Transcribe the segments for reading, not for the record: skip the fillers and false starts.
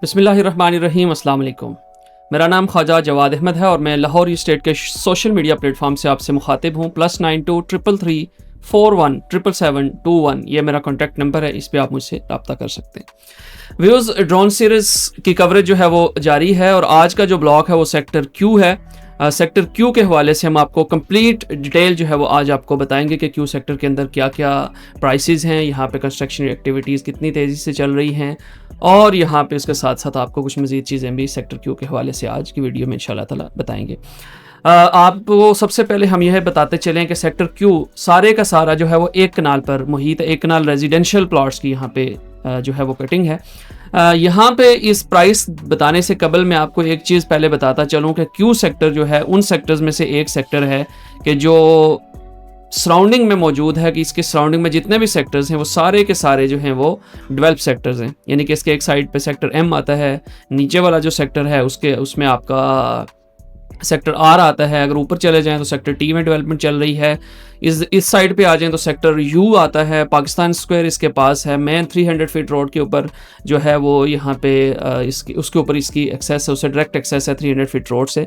बिस्मिल्लाहिर्रहमानिर्रहीम, अस्सलाम वालेकुम। मेरा नाम ख्वाजा जवाद अहमद है और मैं लाहौर स्टेट के सोशल मीडिया प्लेटफॉर्म से आपसे मुखातिब हूँ। +92 333 41 777 21 ये मेरा कॉन्टैक्ट नंबर है, इस पर आप मुझसे रब्ता कर सकते हैं। व्यूज़, ड्रोन सीरीज़ की कवरेज जो है वो जारी है और आज का जो ब्लॉक है वो सेक्टर क्यू है। सेक्टर क्यू के हवाले से हम आपको कंप्लीट डिटेल जो है वो आज आपको बताएंगे कि क्यू सेक्टर के अंदर क्या क्या प्राइसेस हैं, यहाँ पे कंस्ट्रक्शन एक्टिविटीज़ कितनी तेज़ी से चल रही हैं और यहाँ पे इसके साथ साथ आपको कुछ मज़ीद चीज़ें भी सेक्टर क्यू के हवाले से आज की वीडियो में इंशाल्लाह ताला बताएंगे। आपको सबसे पहले हम यह बताते चलें कि सेक्टर क्यू सारे का सारा जो है वो एक कनाल पर मुहित है, एक कनाल रेजिडेंशियल प्लॉट्स की यहाँ पे जो है वो कटिंग है। यहाँ पे इस प्राइस बताने से कबल मैं आपको एक चीज़ पहले बताता चलूँ कि क्यू सेक्टर जो है उन सेक्टर्स में से एक सेक्टर है कि जो सराउंडिंग में मौजूद है, कि इसके सराउंडिंग में जितने भी सेक्टर्स हैं वो सारे के सारे जो हैं वो डेवलप सेक्टर्स हैं। यानी कि इसके एक साइड पे सेक्टर एम आता है, नीचे वाला जो सेक्टर है उसमें आपका सेक्टर आर आता है। अगर ऊपर चले जाएं तो सेक्टर टी में डेवलपमेंट चल रही है। इस साइड पे आ जाएं तो सेक्टर यू आता है, पाकिस्तान स्क्वायर इसके पास है। मेन 300 फीट रोड के ऊपर जो है वो यहाँ पे उसके ऊपर इसकी एक्सेस है, उससे डायरेक्ट एक्सेस है 300 फीट रोड से।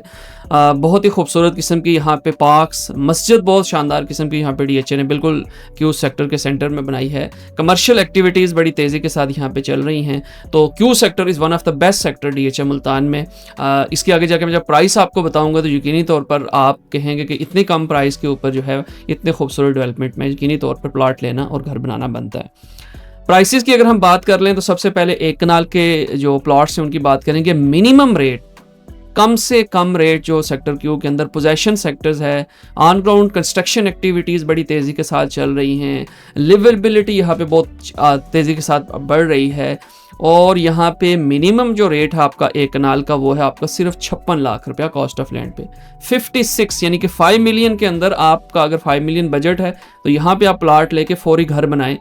बहुत ही खूबसूरत किस्म की यहाँ पे पार्क्स, मस्जिद बहुत शानदार किस्म की यहाँ पे DHA ने बिल्कुल क्यू सेक्टर के सेंटर में बनाई है। कमर्शियल एक्टिविटीज़ बड़ी तेज़ी के साथ यहाँ पे चल रही हैं। तो Q sector is one of the best sector DHA Multan में। इसके आगे जाके मैं जब प्राइस आपको बताऊँगा तो यकीनी तौर पर आप कहेंगे कि इतनी कम प्राइस के ऊपर जो है इतने खूबसूरत डेवलपमेंट में यकीनी तौर पर प्लॉट लेना और घर बनाना बनता है। प्राइसेस की अगर हम बात कर लें तो सबसे पहले एक कनाल के जो प्लॉट्स हैं उनकी बात करेंगे। मिनिमम रेट, कम से कम रेट जो सेक्टर क्यू के अंदर पोजेशन सेक्टर्स है, ऑन ग्राउंड कंस्ट्रक्शन एक्टिविटीज़ बड़ी तेज़ी के साथ चल रही हैं, लिवेबिलिटी यहाँ पे बहुत तेज़ी के साथ बढ़ रही है और यहाँ पे मिनिमम जो रेट है आपका एक कनाल का वो है आपका सिर्फ 56 लाख रुपया कॉस्ट ऑफ लैंड पे। 56 यानी कि 5 मिलियन के अंदर आपका अगर 5 मिलियन बजट है तो यहाँ पे आप प्लाट लेके फौरी घर बनाएं।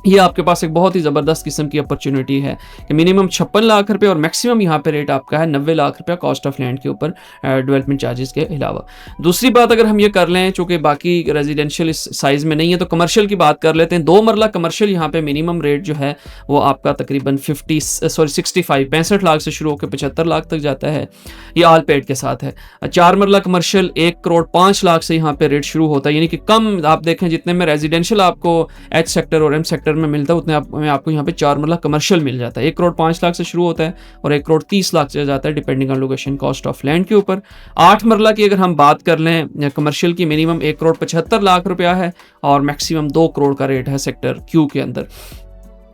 ये आपके पास एक बहुत ही ज़बरदस्त किस्म की अपॉर्चुनिटी है कि मिनिमम 56 लाख रुपए और मैक्सिमम यहाँ पे रेट आपका है 90 लाख रुपया कॉस्ट ऑफ लैंड के ऊपर डेवलपमेंट चार्जेस के अलावा। दूसरी बात अगर हम ये कर लें, चूँकि बाकी रेजिडेंशियल इस साइज़ में नहीं है तो कमर्शियल की बात कर लेते हैं। 2 मरला कमर्शियल यहाँ पे मिनिमम रेट जो है वो आपका तकरीबन 65 लाख से शुरू होकर 75 लाख तक जाता है। ये आल पेड के साथ है। 4 मरला कमर्शियल 1 करोड़ 5 लाख से यहाँ पे रेट शुरू होता है। यानी कि कम आप देखें जितने में रेजिडेंशियल आपको एच सेक्टर और एम सेक्टर में मिलता है उतने में आपको यहाँ पे 4 मरला कमर्शियल मिल जाता है। 1 करोड़ 5 लाख से शुरू होता है और 1 करोड़ 30 लाख से जाता है depending on location cost of land के ऊपर। 8 मरला की अगर हम बात कर लें कमर्शियल की, मिनिमम 1 करोड़ 75 लाख रुपया है और मैक्सिमम 2 करोड़ का रेट है सेक्टर क्यू के अंदर।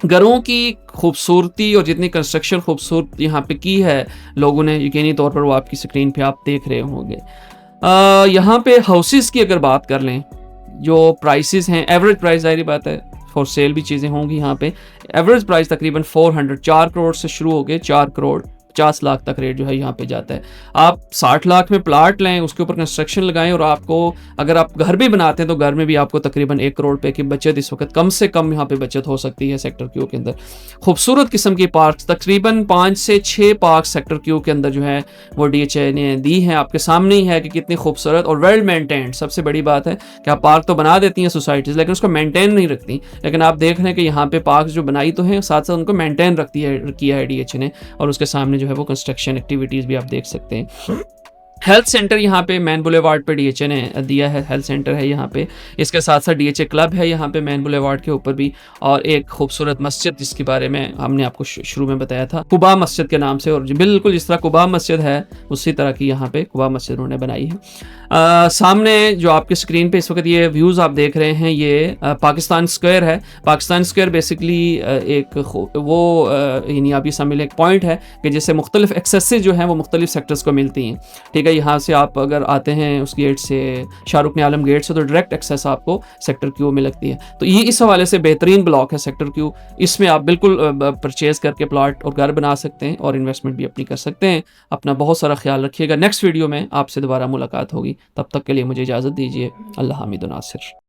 घरों की खूबसूरती और जितनी कंस्ट्रक्शन खूबसूरत यहाँ पे की है लोगों ने, यकीनी तौर पर वो आपकी स्क्रीन पे आप देख रहे होंगे। यहाँ पे हाउसेस की अगर बात कर लें, जो प्राइसेस हैं, एवरेज प्राइस जाहिर बात है फॉर सेल भी चीज़ें होंगी यहाँ पे। एवरेज प्राइस तकरीबन 4 करोड़ से शुरू हो गए 4 करोड़ 50 लाख तक रेट जो है यहाँ पे जाता है। आप 60 लाख में प्लाट लें, उसके ऊपर कंस्ट्रक्शन लगाएं और आपको अगर आप घर भी बनाते हैं तो घर में भी आपको तकरीबन 1 करोड़ रुपए की बचत इस वक्त कम से कम यहाँ पे बचत हो सकती है सेक्टर क्यू के अंदर। खूबसूरत किस्म की पार्क, तकरीबन 5 से 6 पार्क सेक्टर क्यू के अंदर जो है वो DHA ने दी हैं। आपके सामने ही है कि कितनी खूबसूरत और वेल मेंटेन्ड। सबसे बड़ी बात है कि आप पार्क तो बना देती हैं सोसाइटीज़ लेकिन उसको मेंटेन नहीं रखती। लेकिन आप देख रहे हैं कि यहाँ पे पार्क जो बनाई तो हैं, साथ साथ उनको मेंटेन किया है DHA ने और उसके सामने जो है वो कंस्ट्रक्शन एक्टिविटीज़ भी आप देख सकते हैं। हेल्थ सेंटर यहाँ पे मैन बुलेवार्ड पे DHA ने दिया है, हेल्थ सेंटर है यहाँ पे। इसके साथ साथ DHA क्लब है यहाँ पे मैन बुलेवार्ड के ऊपर भी, और एक खूबसूरत मस्जिद जिसके बारे में हमने आपको शुरू में बताया था, कुबा मस्जिद के नाम से। और बिल्कुल जिस तरह कुबा मस्जिद है उसी तरह की यहाँ पे कुबा मस्जिद उन्होंने बनाई है। सामने जो आपके स्क्रीन पे इस वक्त ये व्यूज़ आप देख रहे हैं ये पाकिस्तान स्क्वायर है। पाकिस्तान स्क्वायर बेसिकली एक वो यानी आप ये समझ लें एक पॉइंट है कि जिससे मुख्तलिफ एक्सेसेस जो हैं वो मुख्तलिफ सेक्टर्स को मिलती हैं। ठीक है, यहाँ से आप अगर आते हैं उस गेट से, शाहरुख ने आलम गेट से, तो डायरेक्ट एक्सेस आपको सेक्टर क्यू में लगती है। तो ये इस हवाले से बेहतरीन ब्लॉक है सेक्टर क्यू। इसमें आप बिल्कुल परचेज़ करके प्लॉट और घर बना सकते हैं और इन्वेस्टमेंट भी अपनी कर सकते हैं। अपना बहुत सारा ख्याल रखिएगा। नेक्स्ट वीडियो में आपसे दोबारा मुलाकात होगी, तब तक के लिए मुझे इजाज़त दीजिए। अल्लाह हामिद नासिर।